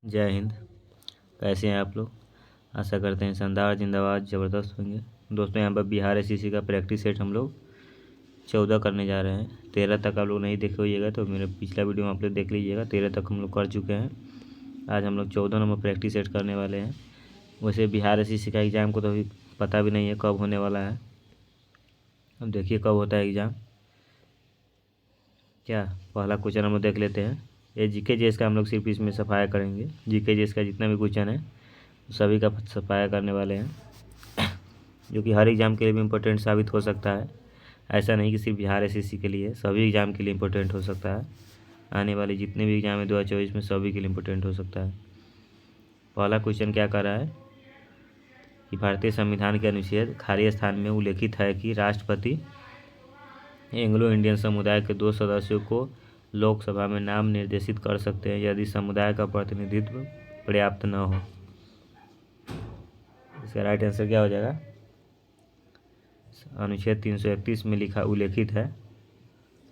जय हिंद। कैसे हैं आप लोग? आशा करते हैं शानदार जिंदाबाद ज़बरदस्त होंगे। दोस्तों यहाँ पर बिहार एसएससी का प्रैक्टिस सेट हम लोग 14 करने जा रहे हैं। 13 तक आप लोग नहीं देखे होइएगा तो मेरे पिछला वीडियो में आप लोग देख लीजिएगा। 13 तक हम लोग कर चुके हैं। आज हम लोग 14 नंबर प्रैक्टिस सेट करने वाले हैं। वैसे बिहार एसएससी का एग्ज़ाम को तो अभी पता भी नहीं है कब होने वाला है। अब देखिए कब होता है एग्ज़ाम। क्या पहला क्वेश्चन हम लोग देख लेते हैं। ये जीके जीएस का हम लोग सिर्फ इसमें सफाया करेंगे। जीके जीएस का जितना भी क्वेश्चन है सभी का सफाया करने वाले हैं, जो कि हर एग्ज़ाम के लिए भी इम्पोर्टेंट साबित हो सकता है। ऐसा नहीं कि सिर्फ बिहार एसएससी के लिए, सभी एग्ज़ाम के लिए इम्पोर्टेंट हो सकता है। आने वाले जितने भी एग्ज़ाम है 2024 में सभी के लिए इम्पोर्टेंट हो सकता है। पहला क्वेश्चन क्या कर रहा है कि भारतीय संविधान के अनुच्छेद खाली स्थान में उल्लेखित है कि राष्ट्रपति एंग्लो इंडियन समुदाय के 2 सदस्यों को लोकसभा में नाम निर्देशित कर सकते हैं यदि समुदाय का प्रतिनिधित्व पर्याप्त न हो। इसका राइट आंसर क्या हो जाएगा? अनुच्छेद 331 में लिखा उल्लेखित है।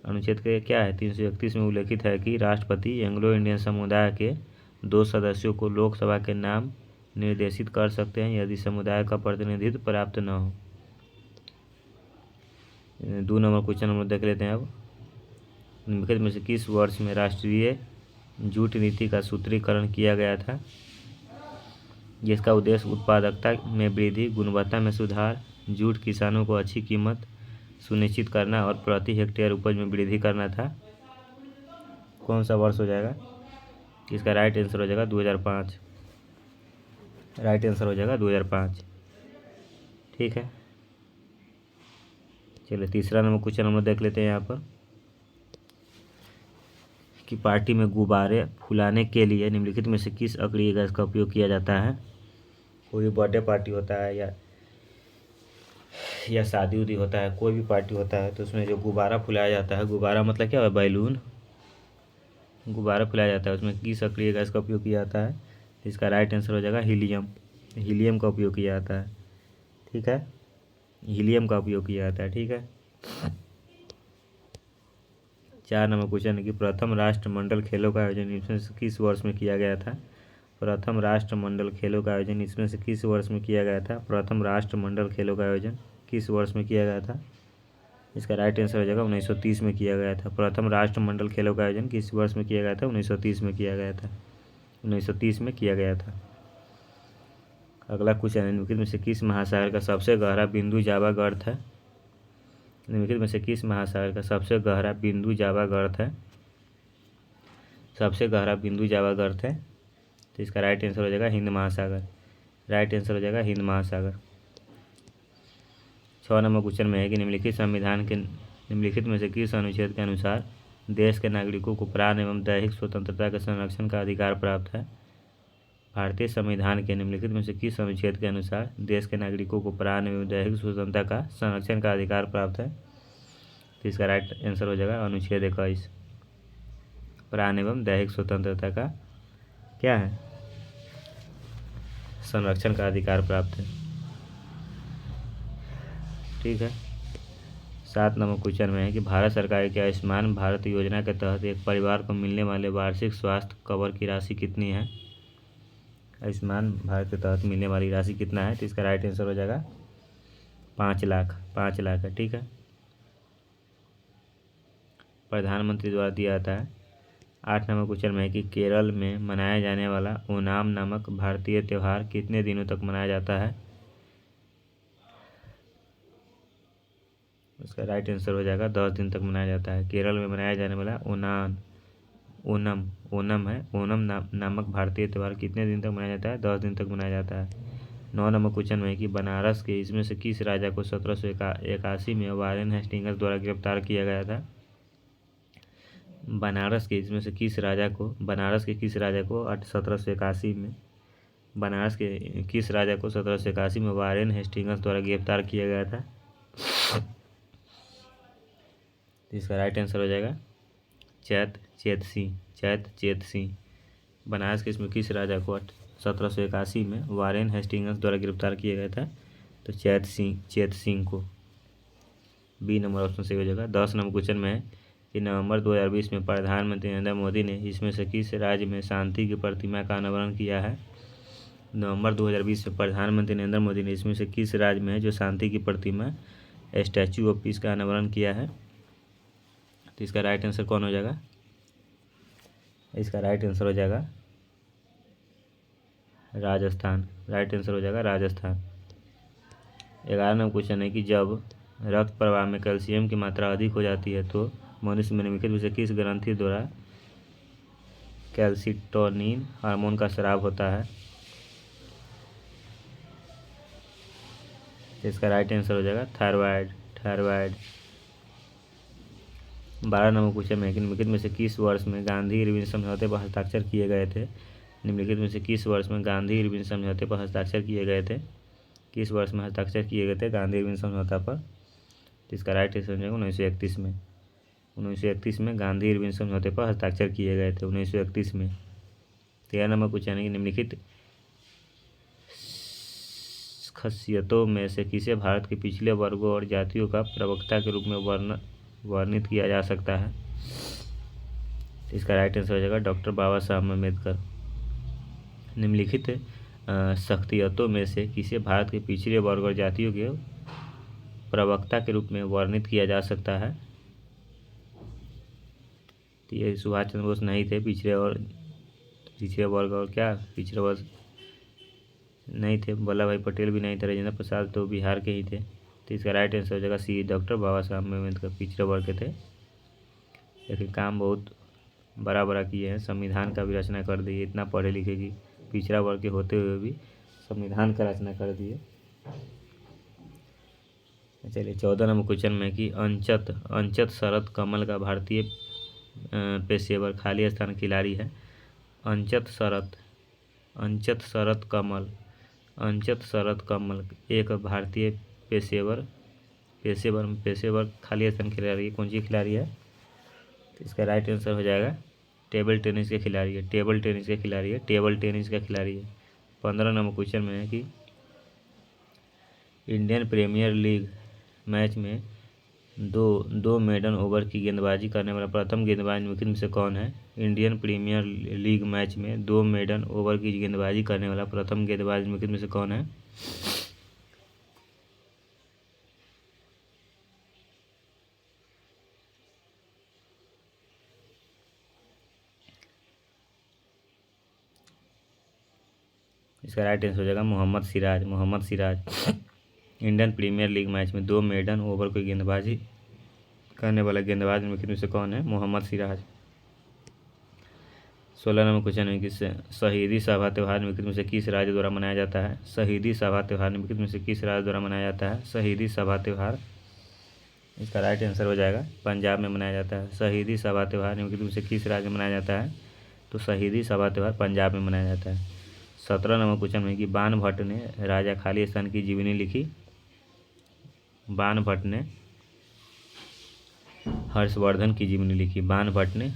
अनुच्छेद के क्या है? 331 में उल्लेखित है कि राष्ट्रपति एंग्लो इंडियन समुदाय के 2 सदस्यों को लोकसभा के नाम निर्देशित कर सकते हैं यदि समुदाय का प्रतिनिधित्व पर्याप्त न हो। 2 नंबर क्वेश्चन हम लोग देख लेते हैं। अब निम्नलिखित में से किस वर्ष में राष्ट्रीय जूट नीति का सूत्रीकरण किया गया था, जिसका उद्देश्य उत्पादकता में वृद्धि, गुणवत्ता में सुधार, जूट किसानों को अच्छी कीमत सुनिश्चित करना और प्रति हेक्टेयर उपज में वृद्धि करना था? कौन सा वर्ष हो जाएगा? इसका राइट आंसर हो जाएगा 2005। राइट आंसर हो जाएगा 2005। ठीक है, चलिए तीसरा नंबर क्वेश्चन हम लोग देख लेते हैं यहाँ पर कि पार्टी में गुब्बारे फुलाने के लिए निम्नलिखित में से किस अक्रिय गैस का उपयोग किया जाता है? कोई बर्थडे पार्टी होता है या शादी उदी होता है, कोई भी पार्टी होता है तो उसमें जो गुब्बारा फुलाया जाता है, गुब्बारा मतलब क्या है? बैलून। गुब्बारा फुलाया जाता है, उसमें किस अक्रिय गैस का उपयोग किया जाता है? इसका राइट आंसर हो जाएगा हीलियम। हीलियम का उपयोग किया जाता है। ठीक है, हीलियम का उपयोग किया जाता है। ठीक है, 4 नंबर क्वेश्चन है कि प्रथम राष्ट्रमंडल खेलों का आयोजन इसमें से किस वर्ष में किया गया था? प्रथम राष्ट्रमंडल खेलों का आयोजन इसमें से किस वर्ष में किया गया था? प्रथम राष्ट्रमंडल खेलों का आयोजन किस वर्ष में किया गया था? इसका राइट आंसर हो जाएगा 1930 में किया गया था। प्रथम राष्ट्रमंडल खेलों का आयोजन किस वर्ष में किया गया था? 1930 में किया गया था। 1930 में किया गया था। अगला क्वेश्चन है निम्नलिखित में से किस महासागर का सबसे गहरा बिंदु जावा गर्त है? निम्नलिखित में से किस महासागर का सबसे गहरा बिंदु जावा गर्त है? सबसे गहरा बिंदु जावा गर्त है, तो इसका राइट आंसर हो जाएगा हिंद महासागर। राइट आंसर हो जाएगा हिंद महासागर। 6 नंबर क्वेश्चन में है कि निम्नलिखित में से किस अनुच्छेद के अनुसार देश के नागरिकों को प्राण एवं दैहिक स्वतंत्रता के संरक्षण का अधिकार प्राप्त है? भारतीय संविधान के निम्नलिखित में से किस अनुच्छेद के अनुसार देश के नागरिकों को प्राण एवं दैहिक स्वतंत्रता का संरक्षण का अधिकार प्राप्त है? तो इसका राइट आंसर हो जाएगा अनुच्छेद 21। प्राण एवं दैहिक स्वतंत्रता का क्या है? संरक्षण का अधिकार प्राप्त है। ठीक है, 7 नंबर क्वेश्चन में है कि भारत सरकार की आयुष्मान भारत योजना के तहत एक परिवार को मिलने वाले वार्षिक स्वास्थ्य कवर की राशि कितनी है? आयुष्मान भारत के तहत मिलने वाली राशि कितना है? तो इसका राइट आंसर हो जाएगा 5 लाख। 5 लाख है। ठीक है, प्रधानमंत्री द्वारा दिया जाता है। 8 नंबर क्वेश्चन में है कि केरल में मनाया जाने वाला ओनाम नामक भारतीय त्यौहार कितने दिनों तक मनाया जाता है? इसका राइट आंसर हो जाएगा 10 दिन तक मनाया जाता है। केरल में मनाया जाने वाला ओनम है। ओनम नामक भारतीय त्यौहार कितने दिन तक मनाया जाता है? 10 दिन तक मनाया जाता है। 9 नंबर क्वेश्चन में है कि बनारस के इसमें से किस राजा को 1781 में वारेन हेस्टिंग्स द्वारा गिरफ्तार किया गया था? बनारस के किस राजा को 1781 में वारेन हेस्टिंग्स द्वारा गिरफ्तार किया गया था? इसका राइट आंसर हो जाएगा चैत सिंह। बनारस के इसमें किस राजा को 1781 में वारेन हेस्टिंग्स द्वारा गिरफ्तार किया गया था? तो चैत सिंह को। बी नंबर ऑप्शन सही हो जाएगा। 10 नंबर क्वेश्चन में है कि नवंबर 2020 में प्रधानमंत्री नरेंद्र मोदी ने इसमें से किस राज्य में शांति की प्रतिमा का अनावरण किया है। नवंबर 2020 में प्रधानमंत्री नरेंद्र मोदी ने इसमें से किस राज्य में है जो शांति की प्रतिमा स्टैचू ऑफ पीस का अनावरण किया है। तो इसका राइट आंसर कौन हो जाएगा, इसका राइट आंसर हो जाएगा राजस्थान। राइट आंसर हो जाएगा राजस्थान। 11 नंबर क्वेश्चन है कि जब रक्त प्रवाह में कैल्शियम की मात्रा अधिक हो जाती है तो मनुष्य में निम्नलिखित में से किस ग्रंथि द्वारा कैल्सिटोनिन हार्मोन का स्राव होता है। तो इसका राइट आंसर हो जाएगा थायराइड। 12 नंबर क्वेश्चन में कि निम्नलिखित में से किस वर्ष में गांधी इरविन समझौते पर हस्ताक्षर किए गए थे। निम्नलिखित में से किस वर्ष में गांधी इरविन समझौते पर हस्ताक्षर किए गए थे, किस वर्ष में हस्ताक्षर किए गए थे गांधी इरविन समझौता पर। तो इसका राइट आंसर हो जाएगा 1931 में। 1931 में गांधी इरविन समझौते पर हस्ताक्षर किए गए थे 1931 में। 13 नंबर क्वेश्चन है कि निम्नलिखित खासियतों में से किसे भारत के पिछले वर्गों और जातियों का प्रवक्ता के रूप में वर्णित किया जा सकता है। इसका राइट आंसर हो जाएगा डॉक्टर बाबा साहब अम्बेडकर। निम्नलिखित शख्सियतों में से किसे भारत के पिछड़े वर्ग और जातियों के प्रवक्ता के रूप में वर्णित किया जा सकता है। तो ये सुभाष चंद्र बोस नहीं थे, पिछड़े वर्ग और क्या पिछड़े वर्ग नहीं थे। वल्लभ भाई पटेल भी नहीं थे। राजेंद्र प्रसाद तो बिहार के ही थे। तो इसका राइट आंसर हो जाएगा सी, डॉक्टर बाबा साहब अम्बेडकर पिछड़े वर्ग के थे। लेकिन काम बहुत बड़ा किए हैं, संविधान का भी रचना कर दिए। इतना पढ़े लिखे कि पिछड़ा वर्ग के होते हुए भी संविधान का रचना कर दिए। चलिए 14 नंबर क्वेश्चन में कि अंचत शरद कमल का भारतीय पेशेवर खाली स्थान खिलाड़ी है। अंचत शरद कमल एक भारतीय पेशेवर खाली स्थान खिलाड़ी कौन सी खिलाड़ी है। तो इसका राइट आंसर हो जाएगा टेबल टेनिस के खिलाड़ी है। 15 नंबर क्वेश्चन में है कि इंडियन प्रीमियर लीग मैच में दो मेडन ओवर की गेंदबाजी करने वाला प्रथम गेंदबाज निम्नलिखित में से कौन है। इंडियन प्रीमियर लीग मैच में 2 मेडन ओवर की गेंदबाजी करने वाला प्रथम गेंदबाज निम्नलिखित में से कौन है। इसका राइट आंसर हो जाएगा Mohammed Siraj. Indian Premier League match में 2 मेडन ओवर की गेंदबाजी करने वाला गेंदबाज निम्नलिखित में से कौन है, मोहम्मद सिराज। 16 नंबर क्वेश्चन है कि शहीदी सभा त्यौहार निम्नलिखित में से किस राज्य द्वारा मनाया जाता है। शहीदी सभा त्यौहार निम्नलिखित में से किस राज्य द्वारा मनाया जाता है। शहीदी सभा त्यौहार, इसका राइट आंसर हो जाएगा पंजाब में मनाया जाता है। शहीदी सभा त्यौहार निम्नलिखित में से किस राज्य में मनाया जाता है। तो शहीदी सभा त्यौहार पंजाब में मनाया जाता है। 17 नंबर क्वेश्चन में कि बाणभट्ट ने राजा खाली स्थान की जीवनी लिखी। बाणभट्ट ने हर्षवर्धन की जीवनी लिखी। बाणभट्ट ने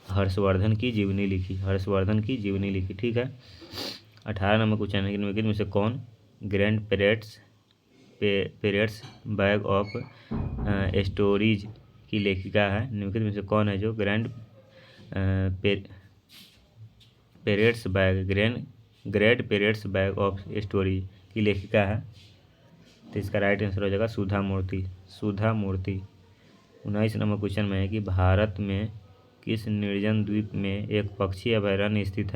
हर्षवर्धन की जीवनी लिखी। ठीक है। 18 नंबर क्वेश्चन है कि निम्नलिखित में से कौन ग्रैंड पेरेड्स बैग ऑफ स्टोरीज की लेखिका है। निम्नलिखित में से कौन है जो ग्रैंड पेरेड्स बैग ऑफ स्टोरी की लेखिका है। तो इसका राइट आंसर हो जाएगा सुधा मूर्ति। 19 नंबर क्वेश्चन में है कि भारत में किस निर्जन द्वीप में एक पक्षी अभयारण्य स्थित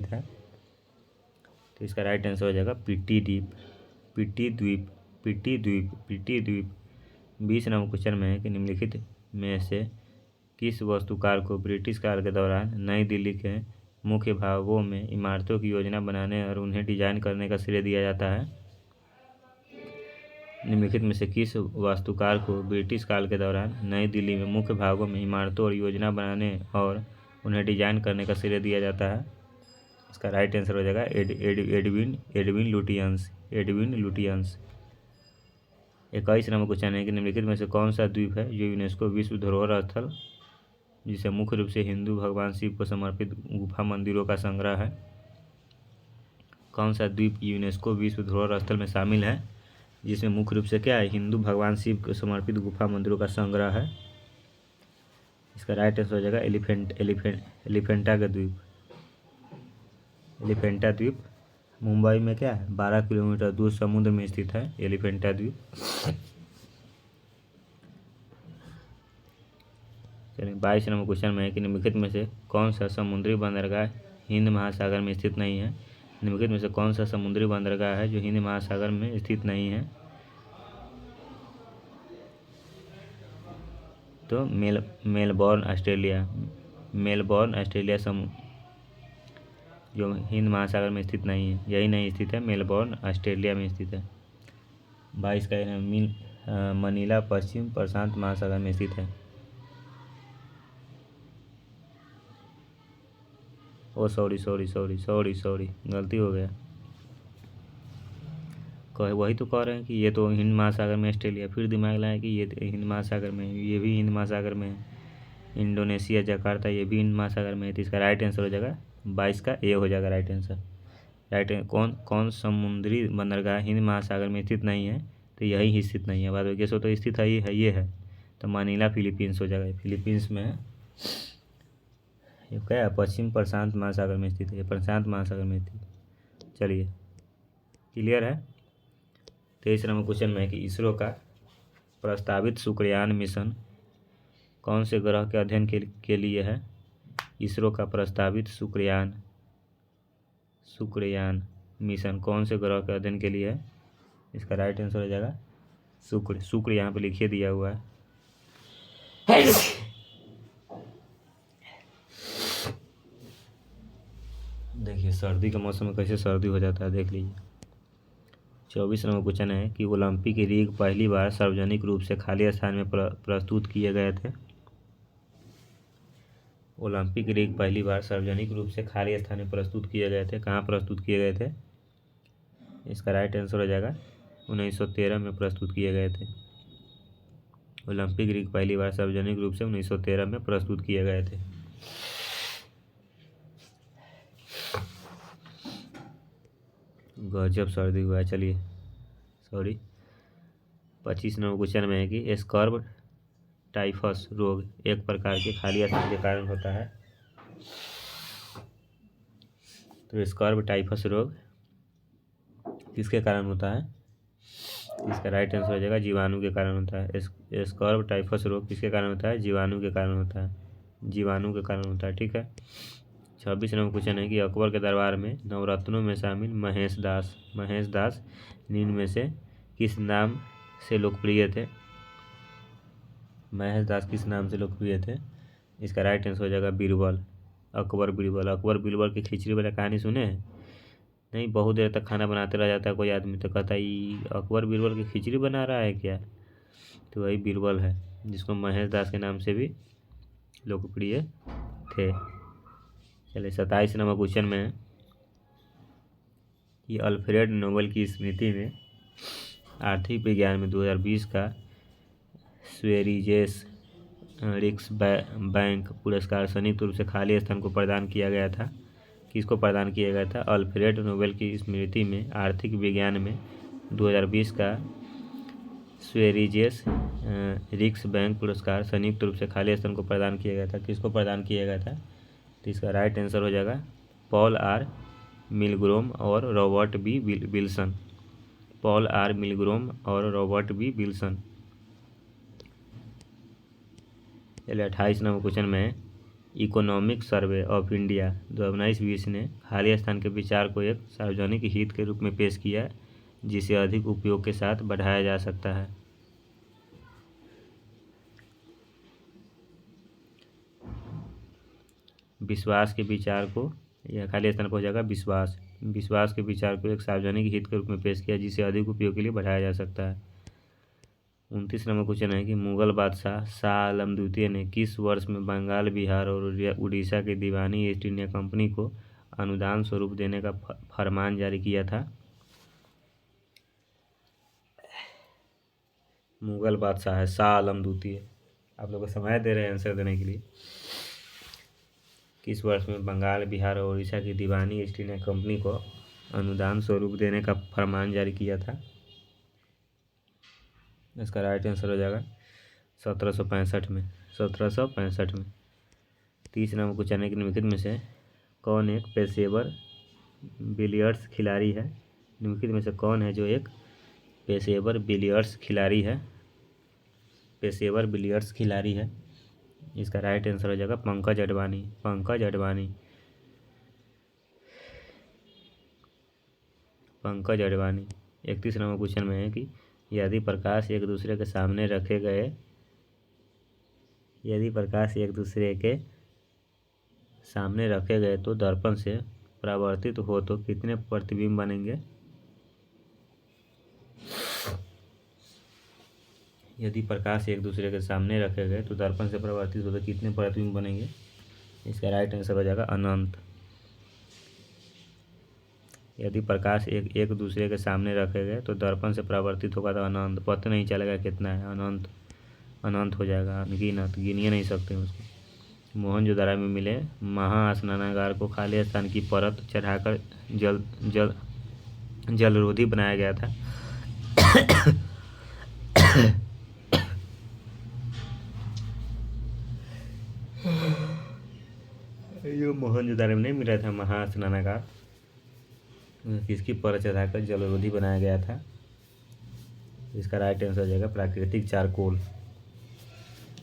है। तो इसका राइट आंसर हो जाएगा पिट्टी द्वीप। 20 नंबर क्वेश्चन में है कि निम्नलिखित में से किस वास्तुकार को ब्रिटिश काल के दौरान नई दिल्ली के मुख्य भागों में इमारतों की योजना बनाने और उन्हें डिजाइन करने का श्रेय दिया जाता है। निम्नलिखित में से किस वास्तुकार को ब्रिटिश काल के दौरान नई दिल्ली में मुख्य भागों में इमारतों और योजना बनाने और उन्हें डिजाइन करने का श्रेय दिया जाता है। इसका राइट आंसर हो जाएगा एडविन लुटियंस। 21 नंबर क्वेश्चन है कि निम्नलिखित में से कौन सा द्वीप है जो यूनेस्को विश्व धरोहर स्थल जिसे मुख्य रूप से हिंदू भगवान शिव को समर्पित गुफा मंदिरों का संग्रह है। कौन सा द्वीप यूनेस्को विश्व धरोहर स्थल में शामिल है। जिसमें मुख्य रूप से क्या है, हिंदू भगवान शिव को समर्पित गुफा मंदिरों का संग्रह है। इसका राइट आंसर हो जाएगा एलिफेंटा का द्वीप। एलिफेंटा द्वीप मुंबई में क्या है, 12 किलोमीटर दूर समुद्र में स्थित है एलिफेंटा द्वीप। चलिए 22 नंबर क्वेश्चन में है कि निम्नलिखित में से कौन सा समुद्री बंदरगाह हिंद महासागर में स्थित नहीं है। निम्नलिखित में से कौन सा समुद्री बंदरगाह है जो हिंद महासागर में स्थित नहीं है। तो मेलबॉर्न ऑस्ट्रेलिया जो हिंद महासागर में स्थित नहीं है, यही नहीं स्थित है, मेलबॉर्न ऑस्ट्रेलिया में स्थित है। 22 का मनीला पश्चिम प्रशांत महासागर में स्थित है। ओ सॉरी गलती हो गया। वही तो कह रहे हैं कि ये तो हिंद महासागर में ऑस्ट्रेलिया, फिर दिमाग लाए कि ये हिंद महासागर में, ये भी हिंद महासागर में है। इंडोनेशिया जकार्ता ये भी हिंद महासागर में है। तो इसका राइट आंसर हो जाएगा 22 का ए हो जाएगा राइट आंसर। कौन समुद्री बंदरगाह हिंद महासागर में स्थित नहीं है, तो यही स्थित नहीं है। बाद में कैसे तो स्थित है ये है, तो मनीला फिलीपींस हो जाएगा। फिलीपींस में है, ये क्या है, पश्चिम प्रशांत महासागर में स्थित है, प्रशांत महासागर में स्थित। चलिए क्लियर है। 23 नंबर क्वेश्चन में है कि इसरो का प्रस्तावित शुक्रयान मिशन कौन से ग्रह के अध्ययन के लिए है। इसरो का प्रस्तावित शुक्रयान मिशन कौन से ग्रह के अध्ययन के लिए है। इसका राइट आंसर हो जाएगा शुक्र यहाँ पे लिखिए दिया हुआ है। देखिए सर्दी के मौसम में कैसे सर्दी हो जाता है, देख लीजिए। 24 नंबर क्वेश्चन है कि ओलंपिक रीग पहली बार सार्वजनिक रूप से खाली स्थान में प्रस्तुत किए गए थे। ओलंपिक रीग पहली बार सार्वजनिक रूप से खाली स्थान में प्रस्तुत किए गए थे, कहाँ प्रस्तुत किए गए थे। इसका राइट आंसर हो जाएगा 1913 में प्रस्तुत किए गए थे। ओलंपिक रीग पहली बार सार्वजनिक रूप से 1913 में प्रस्तुत किए गए थे। गजब सर्दी हुआ है। चलिए 25 नंबर क्वेश्चन में है कि स्कर्ब टाइफस रोग एक प्रकार के खाली स्थान के कारण होता है। तो स्कर्ब टाइफस रोग किसके कारण होता है। इसका राइट आंसर हो जाएगा जीवाणु के कारण होता है। स्कर्ब टाइफस रोग किसके कारण होता है, जीवाणु के कारण होता है। ठीक है। 26 नंबर क्वेश्चन है कि अकबर के दरबार में नवरत्नों में शामिल महेश दास निम्न में से किस नाम से लोकप्रिय थे। महेश दास किस नाम से लोकप्रिय थे। इसका राइट आंसर हो जाएगा बीरबल। अकबर बीरबल की खिचड़ी वाला कहानी सुने हैं। नहीं, बहुत देर तक खाना बनाते रह जाता है कोई आदमी, तो कहता है अकबर बीरबल की खिचड़ी बना रहा है क्या। तो वही बीरबल है, जिसको महेश दास के नाम से भी लोकप्रिय थे। चलिए 27 नंबर क्वेश्चन में है कि अल्फ्रेड नोबेल की स्मृति में आर्थिक विज्ञान में 2020 का स्वेरिजेस रिक्स बैंक पुरस्कार संयुक्त रूप से खाली स्थान को प्रदान किया गया था। किसको प्रदान किया गया था। अल्फ्रेड नोबेल की स्मृति में आर्थिक विज्ञान में 2020 का स्वेरिजेस रिक्स बैंक पुरस्कार संयुक्त रूप से खाली स्थान को प्रदान किया गया था। किसको प्रदान किया गया था। तो इसका राइट आंसर हो जाएगा पॉल आर मिलग्रोम और रॉबर्ट बी विल्सन। चलिए 28 नंबर क्वेश्चन में इकोनॉमिक सर्वे ऑफ इंडिया 2019-20 ने खाली स्थान के विचार को एक सार्वजनिक हित के रूप में पेश किया, जिसे अधिक उपयोग के साथ बढ़ाया जा सकता है। विश्वास के विचार को, यह खाली स्थान पर हो जाएगा विश्वास के विचार को एक सार्वजनिक हित के रूप में पेश किया, जिसे अधिक उपयोग के लिए बढ़ाया जा सकता है। 29 नंबर क्वेश्चन है कि मुगल बादशाह शाह आलम द्वितीय ने किस वर्ष में बंगाल, बिहार और उड़ीसा के दीवानी ईस्ट इंडिया कंपनी को अनुदान स्वरूप देने का फरमान जारी किया था। मुगल बादशाह है शाह आलम द्वितीय। आप लोग को समय दे रहे हैं आंसर देने के लिए। किस वर्ष में बंगाल, बिहार और उड़ीसा की दीवानी ईस्ट इंडिया कंपनी को अनुदान स्वरूप देने का फरमान जारी किया था। इसका राइट आंसर हो जाएगा 1765 में। 1765 में। 30 नंबर क्वेश्चन है कि निम्नलिखित में से कौन एक पेशेवर बिलियर्ड्स खिलाड़ी है। निम्नलिखित में से कौन है जो एक पेशेवर बिलियर्ड्स खिलाड़ी है। पेशेवर बिलियर्ड्स खिलाड़ी है। इसका राइट आंसर हो जाएगा पंकज अडवाणी। पंकज अडवाणी। पंकज अडवाणी। 31 नंबर क्वेश्चन में है कि यदि प्रकाश एक दूसरे के सामने रखे गए तो दर्पण से परावर्तित हो तो कितने प्रतिबिंब बनेंगे। यदि प्रकाश एक दूसरे के सामने रखे गए तो दर्पण से परावर्तित हो तो कितने प्रतिबिंब बनेंगे। इसका राइट आंसर हो जाएगा अनंत। यदि प्रकाश एक दूसरे के सामने रखे गए तो दर्पण से परावर्तित होगा तो अनंत, पता नहीं चलेगा कितना है, अनंत अनंत हो जाएगा, अनगिनत, गिनिए नहीं सकते उसको। मोहनजोदड़ो में मिले महास्नानागार को खाली स्थान की परत चढ़ाकर जलरोधी बनाया गया था। ये मोहनजोदड़ो में नहीं मिला था महास्नानागार, किसकी परत चढ़ाकर जलरोधी बनाया गया था। इसका राइट आंसर हो जाएगा प्राकृतिक चारकोल।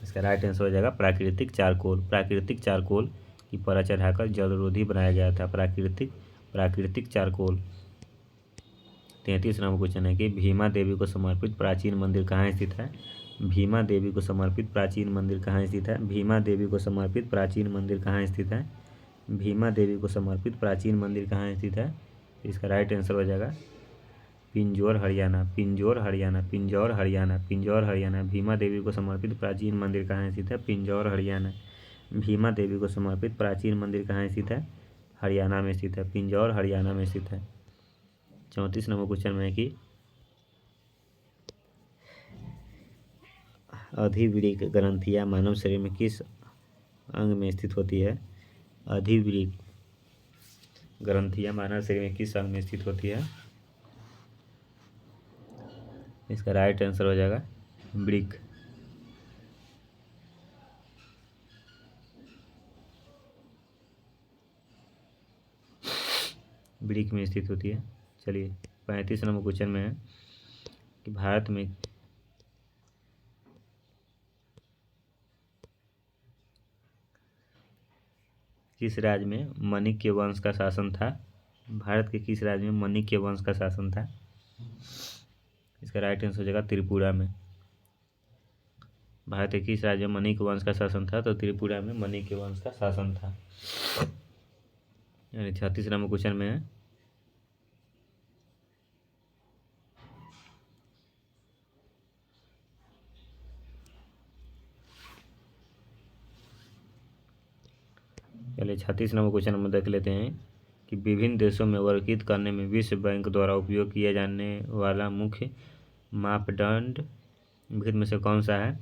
इसका राइट आंसर हो जाएगा प्राकृतिक चारकोल। प्राकृतिक चारकोल की परत चढ़ाकर जलरोधी बनाया गया था। प्राकृतिक चारकोल। 33 नंबर क्वेश्चन है कि भीमा देवी को समर्पित प्राचीन मंदिर कहाँ स्थित है। भीमा देवी को समर्पित प्राचीन मंदिर कहाँ स्थित है। भीमा देवी को समर्पित प्राचीन मंदिर कहाँ स्थित है। भीमा देवी को समर्पित प्राचीन मंदिर कहाँ स्थित है। इसका राइट आंसर हो जाएगा पिंजौर हरियाणा। पिंजौर हरियाणा। पिंजौर हरियाणा। पिंजौर हरियाणा। भीमा देवी को समर्पित प्राचीन मंदिर कहाँ स्थित है। पिंजौर हरियाणा। भीमा देवी को समर्पित प्राचीन मंदिर कहाँ स्थित है। हरियाणा में स्थित है। पिंजौर हरियाणा में स्थित है। 34 नंबर क्वेश्चन में है कि अधिवृक्क ग्रंथियाँ मानव शरीर में किस अंग में स्थित होती है। अधिवृक्क ग्रंथियाँ मानव शरीर में किस अंग में स्थित होती है। इसका राइट आंसर हो जाएगा वृक्क। वृक्क में स्थित होती है। चलिए 35 नंबर क्वेश्चन में है कि भारत में किस राज्य में मणिक्य वंश का शासन था। भारत के किस राज्य में मणिक्य वंश का शासन था। इसका राइट आंसर हो जाएगा त्रिपुरा में। भारत के किस राज्य में मणिक्य वंश का शासन था तो त्रिपुरा में मणिक्य वंश का शासन था। 36 नंबर क्वेश्चन में है चलिए 36 नंबर क्वेश्चन में देख लेते हैं कि विभिन्न देशों में वर्गीकृत करने में विश्व बैंक द्वारा उपयोग किया जाने वाला मुख्य मापदंड निम्नलिखित में से कौन सा है।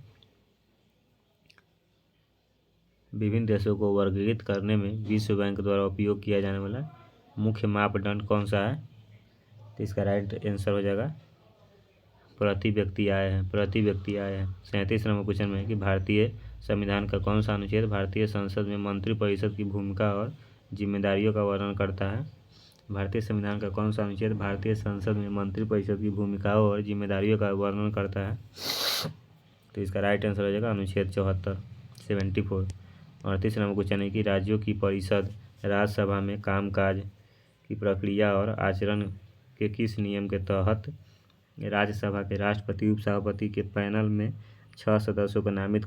विभिन्न देशों को वर्गीकृत करने में विश्व बैंक द्वारा उपयोग किया जाने वाला मुख्य मापदंड कौन सा है। तो इसका राइट आंसर हो जाएगा प्रति व्यक्ति आय है। प्रति व्यक्ति आय है। 37 नंबर क्वेश्चन में है कि भारतीय संविधान का कौन सा अनुच्छेद भारतीय संसद में मंत्रिपरिषद की भूमिका और जिम्मेदारियों का वर्णन करता है। भारतीय संविधान का कौन सा अनुच्छेद भारतीय संसद में मंत्रिपरिषद की भूमिकाओं और जिम्मेदारियों का वर्णन करता है। तो इसका राइट आंसर हो जाएगा अनुच्छेद 74 74। 38 नंबर क्वेश्चन है कि राज्यों की परिषद राज्यसभा में कामकाज की प्रक्रिया और आचरण के किस नियम के तहत राज्यसभा के राष्ट्रपति उपसभापति के पैनल में 6 सदस्यों को नामित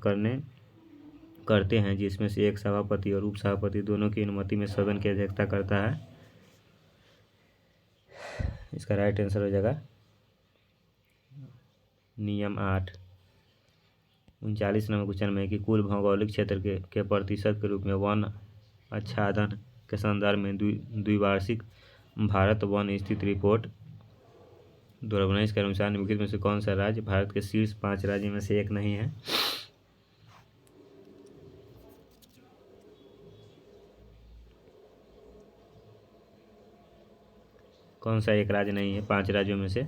करते हैं, जिसमें से एक सभापति और उपसभापति दोनों की अनुमति में सदन की अध्यक्षता करता है। इसका राइट आंसर हो जाएगा नियम 8। 39 नंबर क्वेश्चन में कि कुल भौगोलिक क्षेत्र के प्रतिशत के रूप में वन आच्छादन के संदर्भ में द्विवार्षिक भारत वन स्थिति रिपोर्ट 2019 के अनुसार निम्नलिखित में से कौन सा राज्य भारत के शीर्ष 5 राज्यों में से एक नहीं है। कौन सा एक राज्य नहीं है 5 राज्यों में से।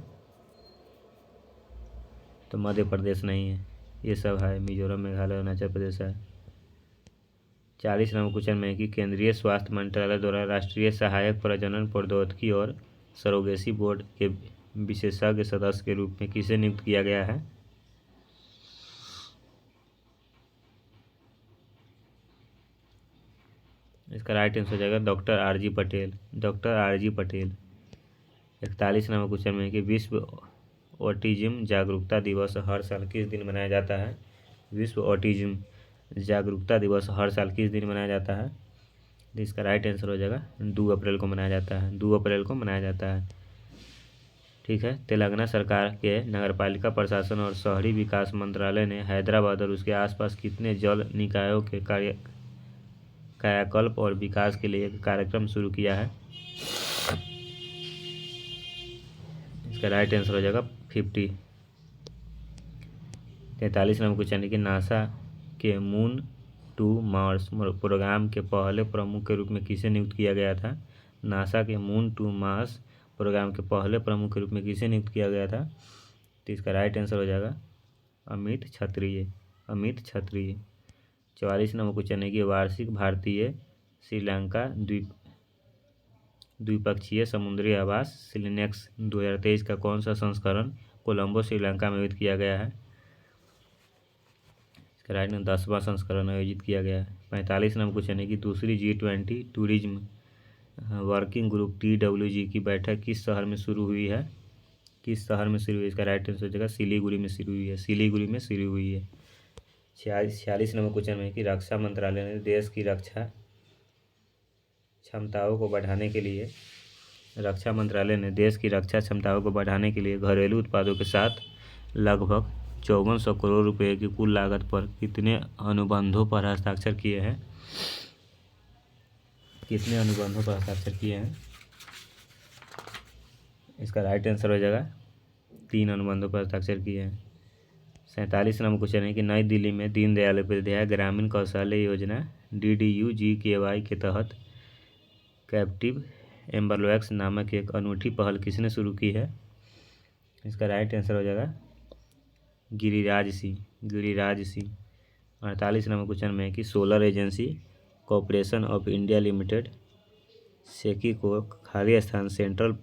तो मध्य प्रदेश नहीं है, ये सब है मिजोरम, मेघालय, अरुणाचल प्रदेश है। 40 नंबर क्वेश्चन में कि केंद्रीय स्वास्थ्य मंत्रालय द्वारा राष्ट्रीय सहायक प्रजनन प्रौद्योगिकी और सरोगेसी बोर्ड के विशेषज्ञ सदस्य के रूप में किसे नियुक्त किया गया है? इसका राइट आंसर हो जाएगा doctor RG. Patel, doctor RG. Patel. 41 number question में कि विश्व ऑटिज्म जागरूकता दिवस हर साल किस दिन मनाया जाता है? विश्व ऑटिज्म जागरूकता दिवस हर साल किस दिन मनाया जाता है? तो इसका राइट आंसर हो जाएगा 2 अप्रैल को मनाया जाता है, 2 अप्रैल को मनाया जाता है। ठीक है। तेलंगाना सरकार के नगरपालिका प्रशासन और शहरी विकास मंत्रालय ने हैदराबाद और उसके आसपास कितने जल निकायों के कायाकल्प और विकास के लिए एक कार्यक्रम शुरू किया है? इसका राइट आंसर हो जाएगा 50। 43 नंबर क्वेश्चन है कि नासा के मून टू मार्स प्रोग्राम के पहले प्रमुख के रूप में किसे नियुक्त किया गया था? नासा के मून टू मार्स प्रोग्राम के पहले प्रमुख के रूप में किसे नियुक्त किया गया था? तो इसका राइट आंसर हो जाएगा अमित क्षत्रिय, अमित क्षत्रिय। 44 नंबर क्वेश्चन है कि वार्षिक भारतीय श्रीलंका द्विपक्षीय समुद्री आवास सिलिनेक्स 2023 का कौन सा संस्करण कोलंबो श्रीलंका में आयोजित किया गया है? इसका राइट में 10वां संस्करण आयोजित किया गया है। 45 नंबर क्वेश्चन है कि दूसरी G20 tourism working group TWG की बैठक किस शहर में शुरू हुई है? किस शहर में शुरू हुई है? इसका राइट आंसर हो जाएगा सिलीगुड़ी में शुरू हुई है, सिलीगुड़ी में शुरू हुई है। 46 नंबर क्वेश्चन में कि रक्षा मंत्रालय ने देश की रक्षा क्षमताओं को बढ़ाने के लिए घरेलू उत्पादों के साथ लगभग 5400 करोड़ रुपए की कुल लागत पर कितने अनुबंधों पर हस्ताक्षर किए हैं? कितने अनुबंधों पर हस्ताक्षर किए हैं? इसका राइट आंसर हो जाएगा 3 अनुबंधों पर हस्ताक्षर किए हैं। 47 नंबर क्वेश्चन है कि नई दिल्ली में दीनदयाल उपाध्याय ग्रामीण कौशल्य योजना DDU-GKY के तहत कैप्टिव एम्बलवैक्स नामक एक अनूठी पहल किसने शुरू की है? इसका राइट आंसर हो जाएगा गिरिराज सिंह, गिरिराज सिंह। 48 नंबर क्वेश्चन में है कि solar agency corporation of India limited SECI को खाली स्थान सेंट्रल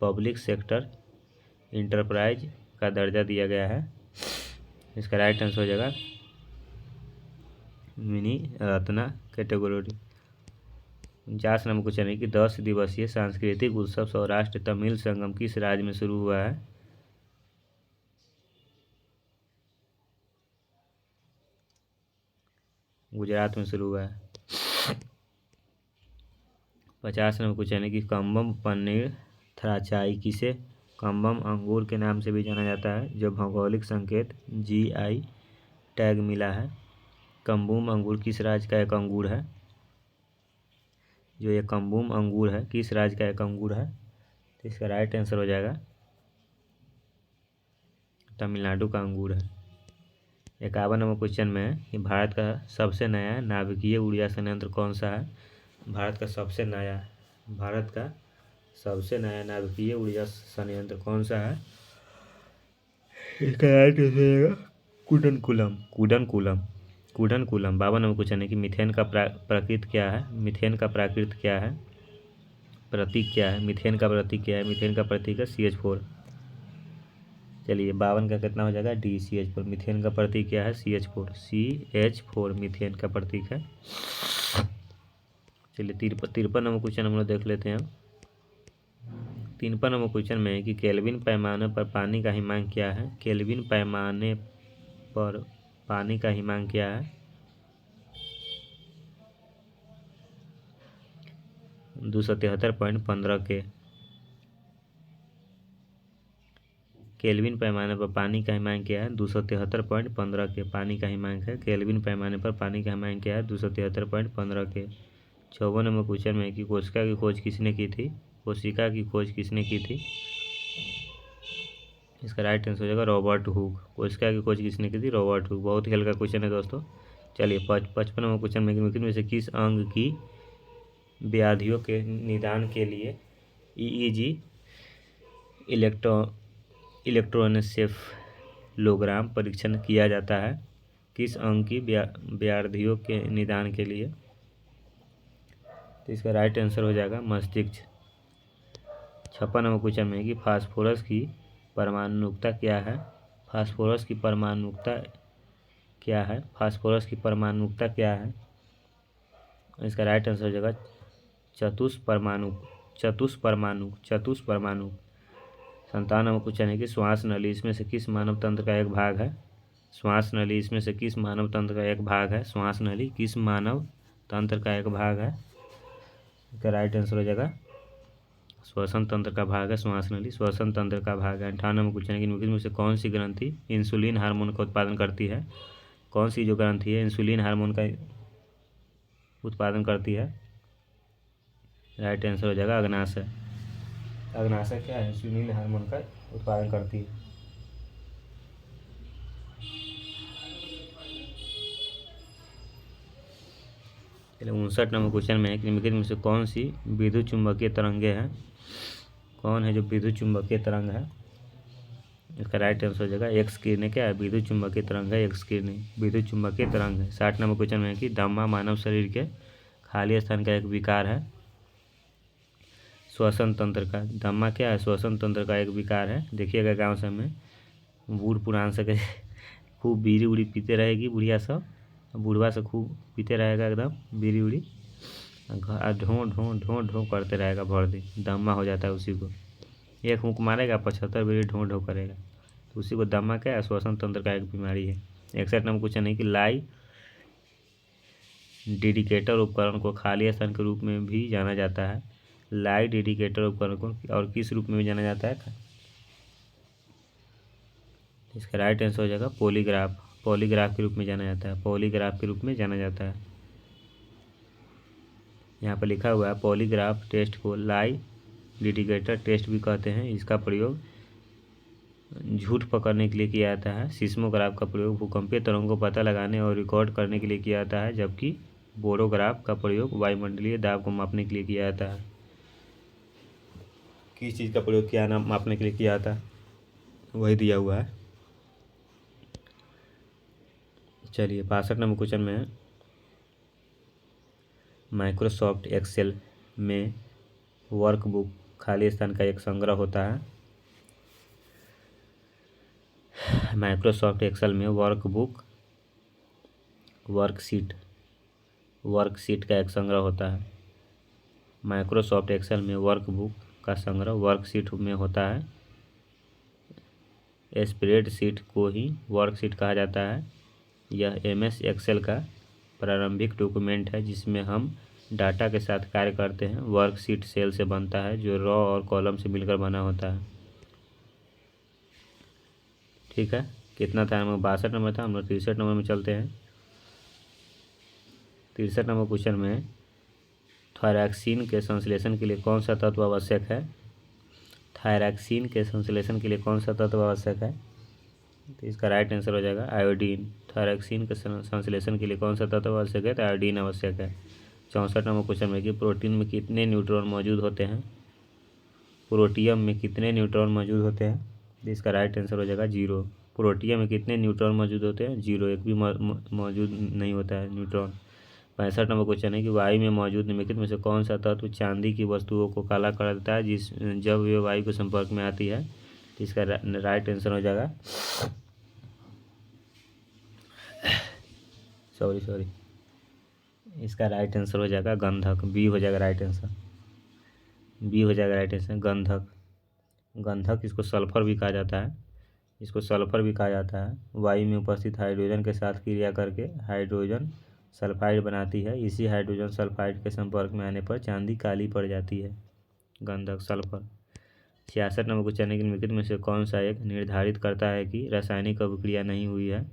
पब्लिक सेक्टर इंटरप्राइज का दर्जा दिया गया है। इसका राइट आंसर हो जाएगा mini Ratna category. 49 number question है कि 10 दिवसीय सांस्कृतिक उत्सव सौराष्ट्र तमिल संगम किस राज्य में शुरू हुआ है? गुजरात में शुरू हुआ है। 50 नंबर क्वेश्चन है कि कम्बम पनीर थराचाई किसे कम्बम अंगूर के नाम से भी जाना जाता है, जो भौगोलिक संकेत GI टैग मिला है? कम्बुम अंगूर किस राज्य का एक अंगूर है? जो ये कम्बुम अंगूर है किस राज्य का एक अंगूर है? तो इसका राइट आंसर हो जाएगा तमिलनाडु का अंगूर है। 51 नंबर क्वेश्चन में है कि भारत का सबसे नया नाभिकीय ऊर्जा संयंत्र कौन सा है? भारत का सबसे नया नाभिकीय ऊर्जा संयंत्र कौन सा है? इसका राइट आंसर हो जाएगा कुडनकुलम, कुडनकुलम, कुडनकुलम। 52 नंबर क्वेश्चन है कि मीथेन का प्रकृत क्या है? मीथेन का प्रतीक क्या है? मीथेन का प्रतीक क्या है? मीथेन का प्रतीक है CH4। चलिए 52 का कितना हो जाएगा D CH4। मीथेन का प्रतीक क्या है? CH4 मीथेन का प्रतीक है। चलिए 53 नंबर क्वेश्चन हम लोग देख लेते हैं। 53 नंबर क्वेश्चन में है कि केल्विन पैमाने पर पानी का हिमांक क्या है? केल्विन पैमाने पर पानी का हिमांक क्या है? 273.15 के। केल्विन पैमाने पर पानी का हिमांक क्या है? 273.15 के पानी का हिमांक है। केल्विन पैमाने पर पानी का हिमांक क्या है? 273.15 के। 54 नंबर क्वेश्चन में है कि कोशिका की खोज किसने की थी? कोशिका की खोज किसने की थी? इसका राइट आंसर हो जाएगा रॉबर्ट हुक। कोशिका की खोज किसने की थी? Robert Hooke. बहुत ही हल्का क्वेश्चन है दोस्तों। चलिए 55 नंबर क्वेश्चन में निम्नलिखित में से किस अंग की व्याधियों के निदान के लिए EEG लोग्राम परीक्षण किया जाता है? किस अंग की व्याधियों के निदान के लिए? तो इसका राइट आंसर हो जाएगा मस्तिष्क। 56 नंबर क्वेश्चन में कि फास्फोरस की परमाणुकता क्या है? फास्फोरस की परमाणुकता क्या है? फास्फोरस की परमाणुकता क्या है? इसका राइट आंसर हो जाएगा चतुष्परमाणु। 57 नंबर क्वेश्चन है कि श्वास नली इसमें से किस मानव तंत्र का एक भाग है? श्वास नली इसमें से किस मानव तंत्र का एक भाग है? श्वास नली किस मानव तंत्र का एक भाग है? इसका राइट आंसर हो जाएगा श्वसन तंत्र का भाग है श्वास नली, श्वसन तंत्र का भाग है। 58 नंबर क्वेश्चन है कि निम्नलिखित में से कौन सी ग्रंथि इंसुलिन हार्मोन का उत्पादन करती है? कौन सी जो ग्रंथि है इंसुलिन हार्मोन का उत्पादन करती है? राइट आंसर हो जाएगा अग्नाशय। अग्नाशय क्या है? इंसुलिन हार्मोन का उत्पादन करती है। चलिए 59 नंबर क्वेश्चन में है कि निम्नलिखित में से कौन सी विद्युत चुंबकीय तरंगे हैं? कौन है जो विद्युत चुंबकीय तरंग है? इसका राइट आंसर हो जाएगा एक्स किरणें। क्या है? विद्युत चुंबकीय तरंग है एक्स किरणें, विद्युत चुंबकीय तरंग है। 60 नंबर क्वेश्चन में है कि दमा मानव शरीर के खाली स्थान का एक विकार है? श्वसन तंत्र का। दमा क्या है? श्वसन तंत्र का एक विकार है। देखिएगा गाँव सब में बूढ़ पुरान सके खूब बीड़ी उड़ी पीते रहेगी बुढ़िया सब, बूढ़वा से खूब पीते रहेगा एकदम बीड़ी उड़ी, ढों ढों ढों ढों करते रहेगा भर दिन, दमा हो जाता है उसी को। एक फूंक मारेगा 75 बीड़ी ढों ढों करेगा, तो उसी को दमा क्या है? श्वसन तंत्र का एक बीमारी है। 61 नंबर क्वेश्चन है कि लाई डेडिकेटर उपकरण को खाली स्थान के रूप में भी जाना जाता है? लाई डेडिकेटर उपकरण को और किस रूप में भी जाना जाता है? इसका राइट आंसर हो जाएगा पॉलीग्राफ। पॉलीग्राफ के रूप में जाना जाता है, पॉलीग्राफ के रूप में जाना जाता है। यहाँ पर लिखा हुआ है पॉलीग्राफ टेस्ट को लाई डेडिकेटर टेस्ट भी कहते हैं। इसका प्रयोग झूठ पकड़ने के लिए किया जाता है। सिस्मोग्राफ का प्रयोग भूकंपीय तरंगों को पता लगाने और रिकॉर्ड करने के लिए किया जाता है, जबकि बोरोग्राफ का प्रयोग वायुमंडलीय दाब को मापने के लिए किया जाता है। किस चीज़ का प्रयोग किया ना मापने के लिए किया जाता है वही दिया हुआ है। चलिए 62 नंबर क्वेश्चन में है माइक्रोसॉफ्ट एक्सेल में वर्कबुक खाली स्थान का एक संग्रह होता है। माइक्रोसॉफ्ट एक्सेल में वर्कबुक वर्कशीट का एक संग्रह होता है। माइक्रोसॉफ्ट एक्सेल में वर्कबुक का संग्रह वर्कशीट में होता है। स्प्रेडशीट को ही वर्कशीट कहा जाता है। यह एमएस एक्सेल का प्रारंभिक डॉक्यूमेंट है जिसमें हम डाटा के साथ कार्य करते हैं। वर्कशीट सेल से बनता है जो रॉ और कॉलम से मिलकर बना होता है। ठीक है, कितना था? हम 62 नंबर था, हम लोग 63 नंबर में चलते हैं। 63 नंबर क्वेश्चन में थायरॉक्सिन के संश्लेषण के लिए कौन सा तत्व आवश्यक है? थायरॉक्सिन के संश्लेषण के लिए कौन सा तत्व आवश्यक है? तो इसका राइट आंसर हो जाएगा आयोडीन। थायरॉक्सिन के संश्लेषण के लिए कौन सा तत्व आवश्यक है? तो आयोडीन आवश्यक है। 64 नंबर क्वेश्चन में कि प्रोटीन में कितने न्यूट्रॉन मौजूद होते हैं? प्रोटियम में कितने न्यूट्रॉन मौजूद होते हैं? तो इसका राइट आंसर हो जाएगा 0। प्रोटियम में कितने न्यूट्रॉन मौजूद होते हैं? 0, एक भी मौजूद नहीं होता है न्यूट्रॉन। 65 नंबर क्वेश्चन है कि वायु में मौजूद निम्नलिखित में से कौन सा तत्व चांदी की वस्तुओं को काला कर देता है जब वे वायु के संपर्क में आती है? तो इसका राइट आंसर हो जाएगा सॉरी इसका राइट आंसर हो जाएगा गंधक। बी हो जाएगा राइट आंसर, बी हो जाएगा राइट आंसर गंधक। गंधक इसको सल्फर भी कहा जाता है, इसको सल्फर भी कहा जाता है। वायु में उपस्थित हाइड्रोजन के साथ क्रिया करके हाइड्रोजन सल्फाइड बनाती है। इसी हाइड्रोजन सल्फाइड के संपर्क में आने पर चांदी काली पड़ जाती है। गंधक सल्फर। 66 नंबर क्वेश्चन है कि निम्नलिखित में से कौन सा एक निर्धारित करता है कि रासायनिक अभिक्रिया नहीं हुई है?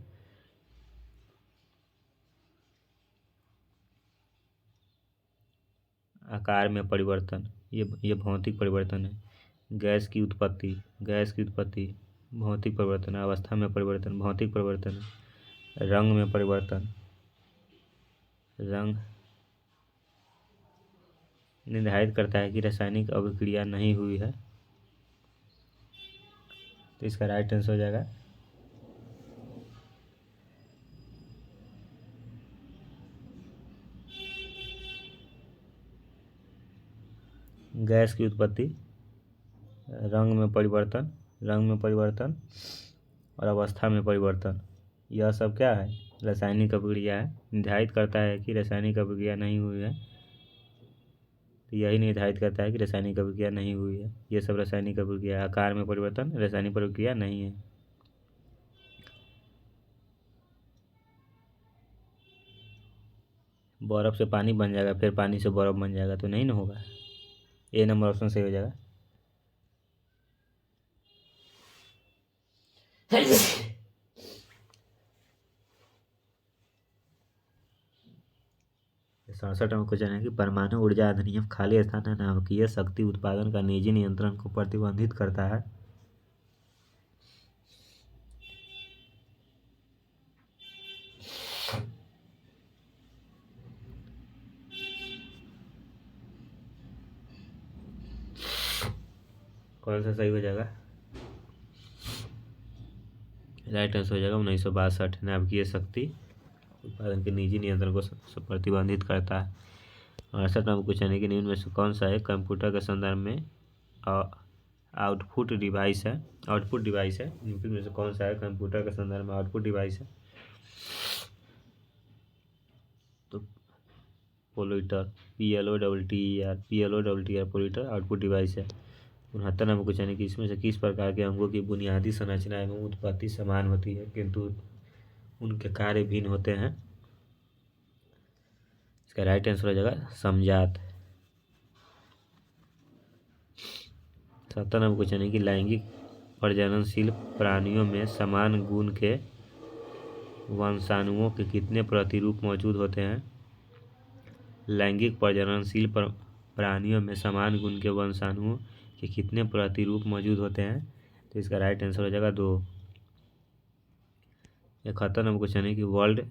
आकार में परिवर्तन, ये भौतिक परिवर्तन है। गैस की उत्पत्ति भौतिक परिवर्तन है। अवस्था में परिवर्तन भौतिक परिवर्तन है। रंग में परिवर्तन, रंग निर्धारित करता है कि रासायनिक अभिक्रिया नहीं हुई है। तो इसका राइट आंसर हो जाएगा गैस की उत्पत्ति, रंग में परिवर्तन और अवस्था में परिवर्तन, यह सब क्या है? रासायनिक अभिक्रिया है। निर्धारित करता है कि रासायनिक अभिक्रिया नहीं हुई है, तो यही निर्धारित करता है कि रासायनिक अभिक्रिया नहीं हुई है। ये सब रासायनिक अभिक्रिया। आकार में परिवर्तन रासायनिक प्रक्रिया नहीं है। बर्फ से पानी बन जाएगा, फिर पानी से बर्फ बन जाएगा, तो नहीं ना होगा। ए नंबर ऑप्शन सही हो जाएगा। सड़सठ में क्वेश्चन है कि परमाणु ऊर्जा अधिनियम खाली स्थान नाभिकीय शक्ति उत्पादन का निजी नियंत्रण को प्रतिबंधित करता है। कौन सा सही हो जाएगा? राइट आंसर हो जाएगा 1962। नाभिकीय शक्ति उत्पादन के निजी नियंत्रण को प्रतिबंधित करता है। 68 नंबर क्वेश्चन है कि निम्न में से कौन सा है कंप्यूटर के संदर्भ में आउटपुट डिवाइस है? निम्न में से कौन सा है कंप्यूटर के संदर्भ में आउटपुट डिवाइस है? तो पोलिटर, PLOTTER पोलिटर आउटपुट डिवाइस है। 69 नंबर क्वेश्चन है कि इसमें से किस प्रकार के अंगों की बुनियादी संरचना एवं उत्पत्ति समान होती है किंतु उनके कार्य भिन्न होते हैं? इसका राइट आंसर हो जाएगा समजात। 70 नंबर क्वेश्चन है कि लैंगिक प्रजननशील प्राणियों में समान गुण के वंशाणुओं के कितने प्रतिरूप मौजूद होते हैं? लैंगिक प्रजननशील प्राणियों में समान गुण के वंशाणुओं के कितने प्रतिरूप मौजूद होते हैं? तो इसका राइट आंसर हो जाएगा 2। 71 नंबर क्वेश्चन है कि वर्ल्ड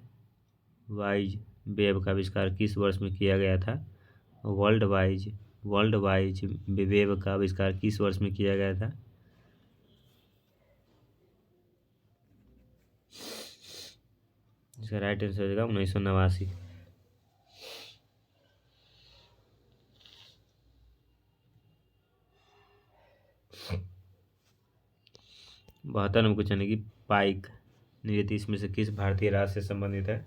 वाइड वेब का आविष्कार किस वर्ष में किया गया था? वर्ल्ड वाइड वेब का आविष्कार किस वर्ष में किया गया था? इसका राइट आंसर हो जाएगा 1989। 72 नंबर क्वेश्चन है कि पाइक नृत्य इसमें से किस भारतीय राज्य से संबंधित है?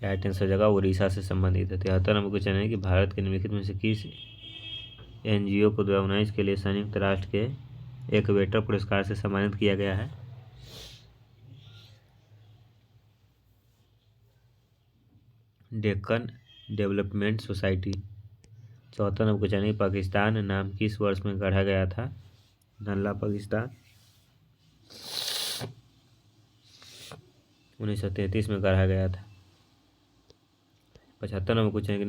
राइट आंसर जगह उड़ीसा से संबंधित है। 73 नंबर क्वेश्चन है कि भारत के निम्नलिखित में से किस NGO को 2019 के लिए संयुक्त राष्ट्र के इक्वेटर पुरस्कार से सम्मानित किया गया है? Deccan development society. 74 number question है पाकिस्तान नाम किस वर्ष में गढ़ा गया था? नल्ला पाकिस्तान 1933 में गढ़ा गया था। 75 नंबर क्वेश्चन है कि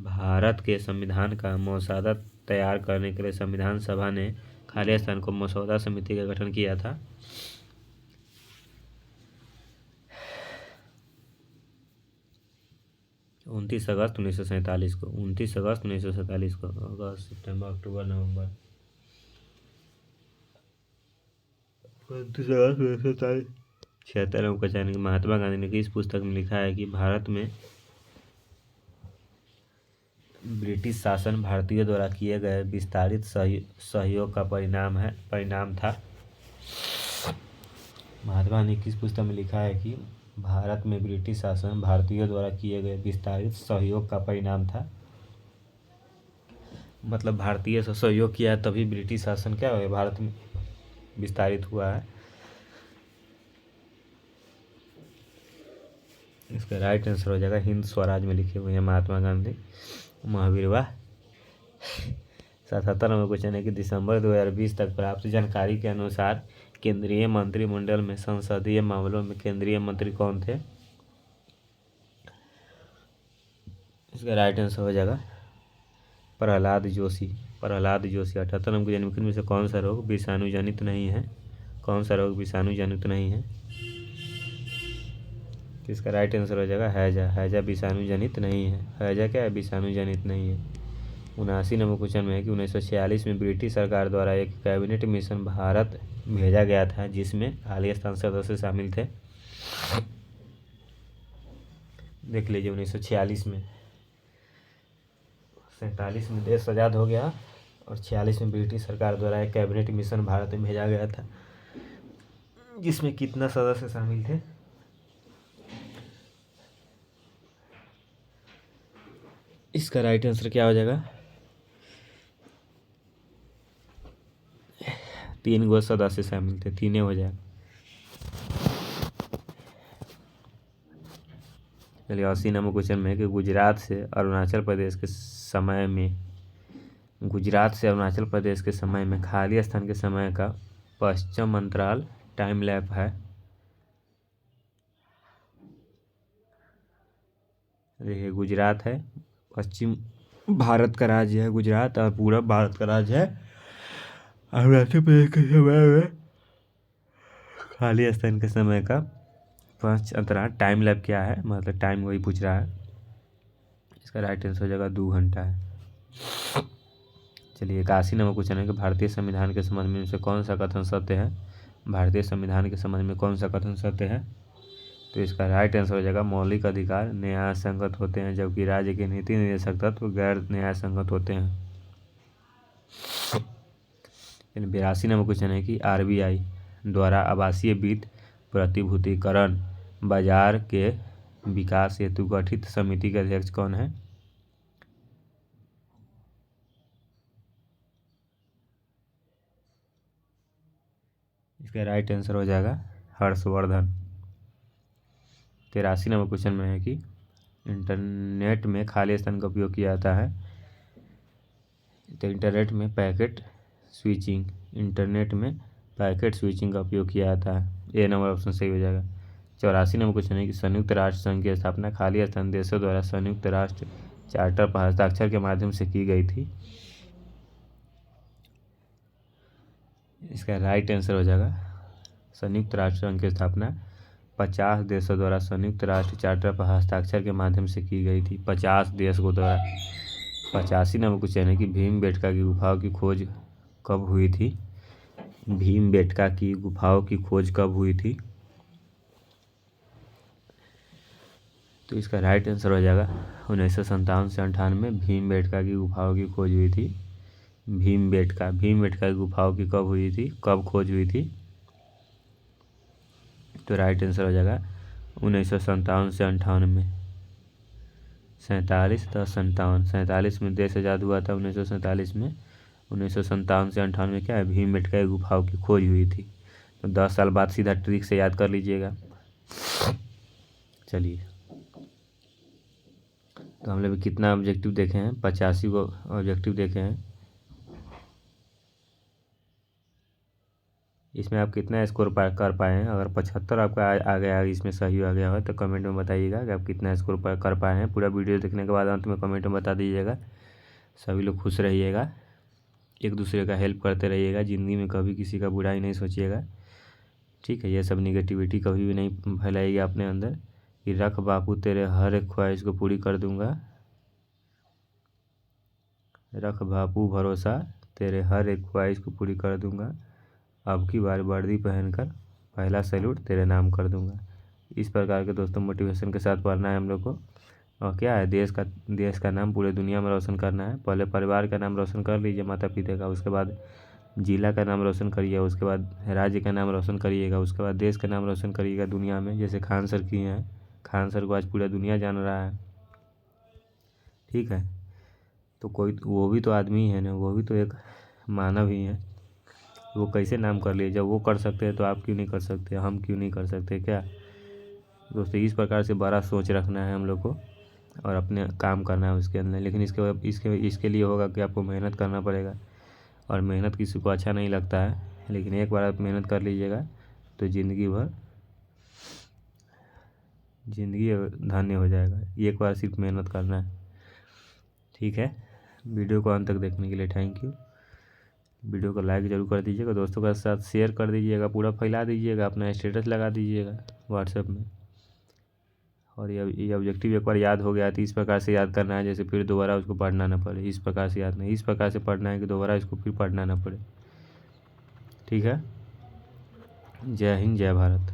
भारत के संविधान का मसौदा तैयार करने के लिए संविधान सभा ने खाली स्थान को मसौदा समिति का गठन किया था? उनतीस अगस्त 1947 को। 29 अगस्त 1947 को। अगस्त, सितंबर, अक्टूबर, नवंबर, 29 अगस्त 1947। 76 नंबर क्वेश्चन है कि महात्मा गांधी ने किस पुस्तक में लिखा है कि भारत में ब्रिटिश शासन भारतीयों द्वारा किए गए विस्तारित सहयोग का परिणाम था? महात्मा गांधी ने किस पुस्तक में लिखा है कि भारत में ब्रिटिश शासन भारतीयों द्वारा किए गए विस्तारित सहयोग का परिणाम था? मतलब भारतीय से सहयोग किया है तभी ब्रिटिश शासन क्या हुआ भारत में विस्तारित हुआ है। इसका राइट आंसर हो जाएगा हिंद स्वराज में लिखे हुए हैं महात्मा गांधी महावीर। वाह। 77 नंबर क्वेश्चन है कि दिसंबर 2020 तक प्राप्त जानकारी के अनुसार केंद्रीय मंत्रिमंडल में संसदीय मामलों में केंद्रीय मंत्री कौन थे? इसका राइट आंसर हो जाएगा प्रहलाद जोशी। 78 नंबर क्वेश्चन में से कौन सा रोग विषाणु जनित नहीं है? इसका राइट आंसर हो जाएगा हैजा विषाणु जनित नहीं है। हैजा क्या है? विषाणु जनित नहीं है। 79 नंबर क्वेश्चन में है कि 1946 में ब्रिटिश सरकार द्वारा एक कैबिनेट मिशन भारत भेजा गया था जिसमें खालिस्तान सदस्य शामिल थे? देख लीजिए 1946 में, 47 में देश आज़ाद हो गया और 46 में ब्रिटिश सरकार द्वारा एक कैबिनेट मिशन भारत में भेजा गया था, जिसमें कितना सदस्य शामिल थे? इसका राइट आंसर क्या हो जाएगा? 3 गो सदस्य शामिल थे, 3 हो जाएगा। चलिए 80 नंबर क्वेश्चन में कि गुजरात से अरुणाचल प्रदेश के समय में खाली स्थान के समय का पश्चिम अंतराल टाइम लैप है। देखिए गुजरात है, पश्चिम भारत का राज्य है गुजरात, और पूरब भारत का राज्य है अरुणाचल प्रदेश के समय में खाली स्थान के समय का पश्चिम अंतराल टाइम लैप क्या है, मतलब टाइम वही पूछ रहा है। इसका राइट आंसर हो जाएगा 2 घंटा है। चलिए 81 नंबर क्वेश्चन है कि भारतीय संविधान के संबंध में से कौन सा कथन सत्य है? भारतीय संविधान के संबंध में कौन सा कथन सत्य है? तो इसका राइट आंसर हो जाएगा मौलिक अधिकार न्याय संगत होते हैं, जबकि राज्य के नीति निर्देशक तत्व गैर न्याय संगत होते हैं। 82 नंबर क्वेश्चन है कि RBI द्वारा आवासीय वित्त प्रतिभूतिकरण बाजार के विकास हेतु गठित समिति के अध्यक्ष कौन है? इसका राइट आंसर हो जाएगा हर्षवर्धन। 83 नंबर क्वेश्चन में है कि इंटरनेट में खाली स्थान का उपयोग किया जाता है। तो इंटरनेट में पैकेट स्विचिंग का उपयोग किया जाता है। ए नंबर ऑप्शन सही हो जाएगा। 84 नंबर क्वेश्चन है कि संयुक्त राष्ट्र संघ की स्थापना खाली स्थान देशों द्वारा संयुक्त राष्ट्र चार्टर पर हस्ताक्षर के माध्यम से की गई थी। इसका राइट आंसर हो जाएगा संयुक्त राष्ट्र संघ की स्थापना 50 देशों द्वारा संयुक्त राष्ट्र चार्टर पर हस्ताक्षर के माध्यम से की गई थी, 50 देशों द्वारा। 85 नंबर क्वेश्चन है कि भीमबेटका की गुफाओं की खोज कब हुई थी? भीमबेटका की गुफाओं की खोज कब हुई थी? तो इसका राइट आंसर हो जाएगा 1957 से 98 भीमबेटका की गुफाओं की खोज हुई थी। भीमबेटका की गुफाओं की कब खोज हुई थी? तो राइट आंसर हो जाएगा 1957 से 98। 47 में देश आज़ाद हुआ था 1947 में। 1957 से 98 में क्या है? भीमबेटका की गुफाओं की खोज हुई थी। तो 10 साल बाद सीधा ट्रिक से याद कर लीजिएगा। चलिए तो हम लोग कितना ऑब्जेक्टिव देखे हैं? 85 को ऑब्जेक्टिव देखे हैं। इसमें आप कितना स्कोर कर पाए हैं? अगर 75 आपका आ गया, इसमें सही आ गया हो तो कमेंट में बताइएगा कि आप कितना स्कोर कर पाए हैं। पूरा वीडियो देखने के बाद अंत में कमेंट में बता दीजिएगा। सभी लोग खुश रहिएगा, एक दूसरे का हेल्प करते रहिएगा, ज़िंदगी में कभी किसी का बुराई नहीं सोचिएगा, ठीक है? ये सब निगेटिविटी कभी भी नहीं फैलाइएगा अपने अंदर कि रख बापू तेरे हर एक ख्वाहिश को पूरी कर दूंगा, रख बापू भरोसा तेरे हर एक ख्वाहिश को पूरी कर दूंगा, अब की बार वर्दी पहनकर पहला सैल्यूट तेरे नाम कर दूंगा। इस प्रकार के दोस्तों मोटिवेशन के साथ पढ़ना है हम लोग को। और क्या है, देश का नाम पूरे दुनिया में रोशन करना है। पहले परिवार का नाम रोशन कर लीजिए, माता पिता का, उसके बाद जिला का नाम रोशन करिए, उसके बाद राज्य का नाम रोशन करिएगा, उसके बाद देश का नाम रोशन करिएगा दुनिया में, जैसे खान सर किए हैं। खान सर को आज पूरा दुनिया जान रहा है, ठीक है? तो वो भी तो आदमी है ना, वो भी तो एक मानव ही है। वो कैसे नाम कर लिए? जब वो कर सकते हैं तो आप क्यों नहीं कर सकते? हम क्यों नहीं कर सकते? क्या दोस्तों, इस प्रकार से बड़ा सोच रखना है हम लोग को और अपने काम करना है उसके अंदर। लेकिन इसके लिए होगा कि आपको मेहनत करना पड़ेगा, और मेहनत किसी को अच्छा नहीं लगता है, लेकिन एक बार आप मेहनत कर लीजिएगा तो ज़िंदगी धन्य हो जाएगा। एक बार सिर्फ मेहनत करना है, ठीक है? वीडियो को अंत तक देखने के लिए थैंक यू। वीडियो को लाइक ज़रूर कर दीजिएगा, दोस्तों के साथ शेयर कर दीजिएगा, पूरा फैला दीजिएगा, अपना स्टेटस लगा दीजिएगा व्हाट्सएप में। और ये ऑब्जेक्टिव एक बार याद हो गया तो इस प्रकार से याद करना है जैसे फिर दोबारा उसको पढ़ना ना पड़े। इस प्रकार से याद नहीं, इस प्रकार से पढ़ना है कि दोबारा इसको फिर पढ़ना ना पड़े, ठीक है? जय हिंद, जय भारत।